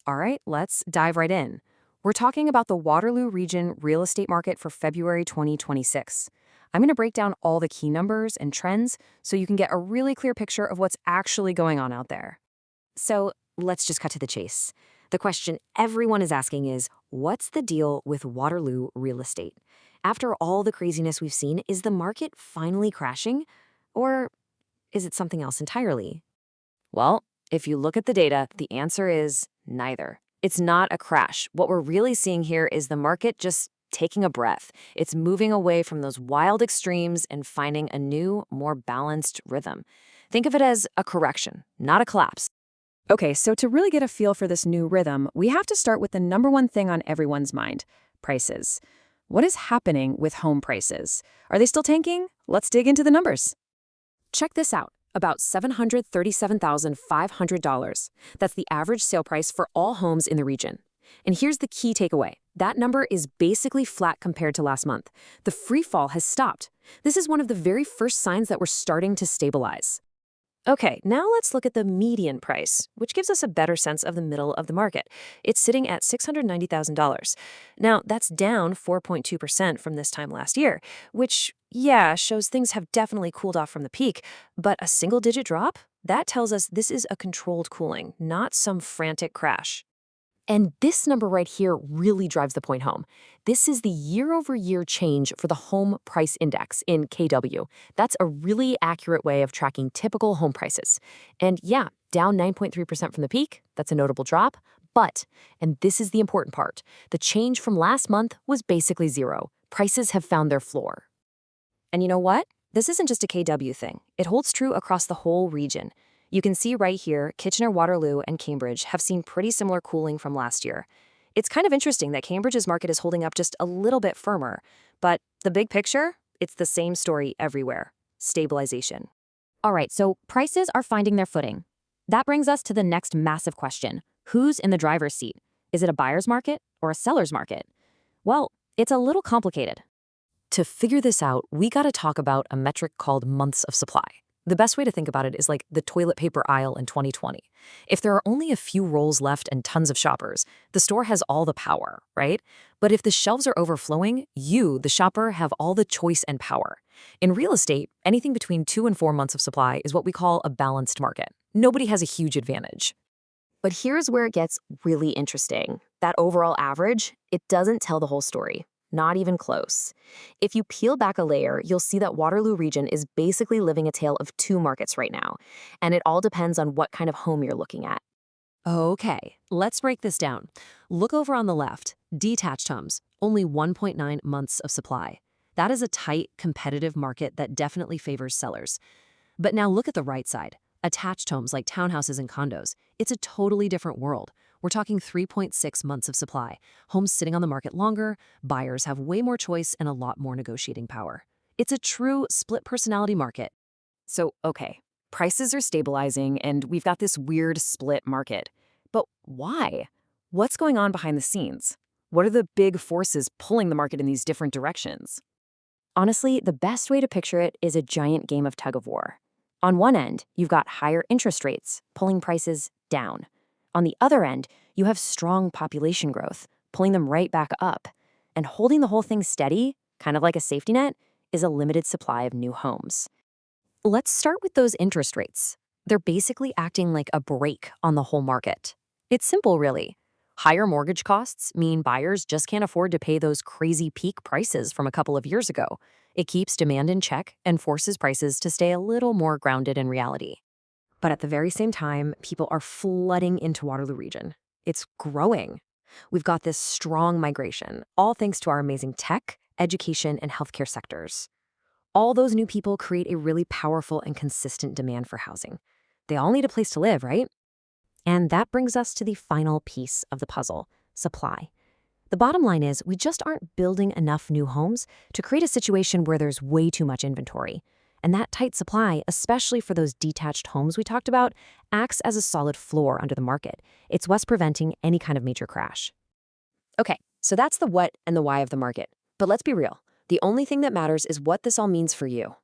All right, let's dive right in. We're talking about the Waterloo Region real estate market for February 2026. I'm going to break down all the key numbers and trends so you can get a really clear picture of what's actually going on out there. So let's just cut to the chase. The question everyone is asking is, what's the deal with Waterloo real estate? After all the craziness we've seen, is the market finally crashing? Or is it something else entirely? Well, if you look at the data, the answer is neither. It's not a crash. What we're really seeing here is the market just taking a breath. It's moving away from those wild extremes and finding a new, more balanced rhythm. Think of it as a correction, not a collapse. Okay, so to really get a feel for this new rhythm, we have to start with the number one thing on everyone's mind: prices. What is happening with home prices? Are they still tanking? Let's dig into the numbers. Check this out. About $737,500. That's the average sale price for all homes in the region. And here's the key takeaway. That number is basically flat compared to last month. The free fall has stopped. This is one of the very first signs that we're starting to stabilize. Okay, now let's look at the median price, which gives us a better sense of the middle of the market. It's sitting at $690,000. Now, that's down 4.2% from this time last year, which, yeah, shows things have definitely cooled off from the peak. But a single-digit drop? That tells us this is a controlled cooling, not some frantic crash. And this number right here really drives the point home. This is the year-over-year change for the home price index in KW. That's a really accurate way of tracking typical home prices. And yeah, down 9.3% from the peak. That's a notable drop. But, and this is the important part, the change from last month was basically zero. Prices have found their floor. And you know what? This isn't just a KW thing. It holds true across the whole region. You can see right here, Kitchener, Waterloo, and Cambridge have seen pretty similar cooling from last year. It's kind of interesting that Cambridge's market is holding up just a little bit firmer. But the big picture? It's the same story everywhere: stabilization. All right, so prices are finding their footing. That brings us to the next massive question. Who's in the driver's seat? Is it a buyer's market or a seller's market? Well, it's a little complicated. To figure this out, we gotta talk about a metric called months of supply. The best way to think about it is like the toilet paper aisle in 2020. If there are only a few rolls left and tons of shoppers, the store has all the power, right? But if the shelves are overflowing, you, the shopper, have all the choice and power. In real estate, anything between 2 and 4 months of supply is what we call a balanced market. Nobody has a huge advantage. But here's where it gets really interesting. That overall average, it doesn't tell the whole story. Not even close. If you peel back a layer, you'll see that Waterloo Region is basically living a tale of two markets right now, and it all depends on what kind of home you're looking at. Okay, let's break this down. Look over on the left, detached homes, only 1.9 months of supply. That is a tight, competitive market that definitely favors sellers. But now look at the right side. Attached homes like townhouses and condos. It's a totally different world. We're talking 3.6 months of supply. Homes sitting on the market longer, buyers have way more choice and a lot more negotiating power. It's a true split personality market. So, okay, prices are stabilizing and we've got this weird split market. But why? What's going on behind the scenes? What are the big forces pulling the market in these different directions? Honestly, the best way to picture it is a giant game of tug of war. On one end, you've got higher interest rates, pulling prices down. On the other end, you have strong population growth, pulling them right back up. And holding the whole thing steady, kind of like a safety net, is a limited supply of new homes. Let's start with those interest rates. They're basically acting like a brake on the whole market. It's simple, really. Higher mortgage costs mean buyers just can't afford to pay those crazy peak prices from a couple of years ago. It keeps demand in check and forces prices to stay a little more grounded in reality. But at the very same time, people are flooding into Waterloo Region. It's growing. We've got this strong migration, all thanks to our amazing tech, education, and healthcare sectors. All those new people create a really powerful and consistent demand for housing. They all need a place to live, right? And that brings us to the final piece of the puzzle: supply. The bottom line is we just aren't building enough new homes to create a situation where there's way too much inventory. And that tight supply, especially for those detached homes we talked about, acts as a solid floor under the market. It's what's preventing any kind of major crash. Okay, so that's the what and the why of the market. But let's be real. The only thing that matters is what this all means for you.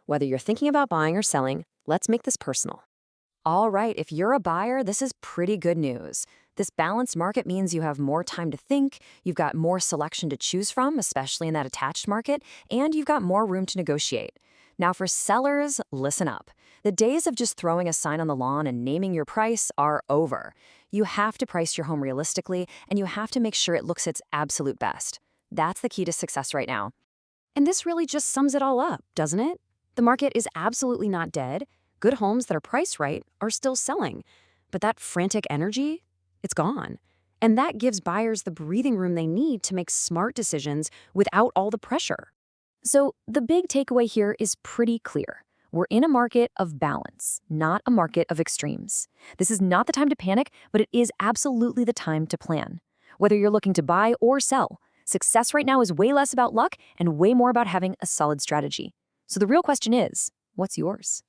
Whether you're thinking about buying or selling, let's make this personal. All right, if you're a buyer, this is pretty good news. This balanced market means you have more time to think, you've got more selection to choose from, especially in that attached market, and you've got more room to negotiate. Now, for sellers, listen up. The days of just throwing a sign on the lawn and naming your price are over. You have to price your home realistically, and you have to make sure it looks its absolute best. That's the key to success right now. And this really just sums it all up, doesn't it? The market is absolutely not dead. Good homes that are priced right are still selling. But that frantic energy, it's gone. And that gives buyers the breathing room they need to make smart decisions without all the pressure. So the big takeaway here is pretty clear. We're in a market of balance, not a market of extremes. This is not the time to panic, but it is absolutely the time to plan. Whether you're looking to buy or sell, success right now is way less about luck and way more about having a solid strategy. So the real question is, what's yours?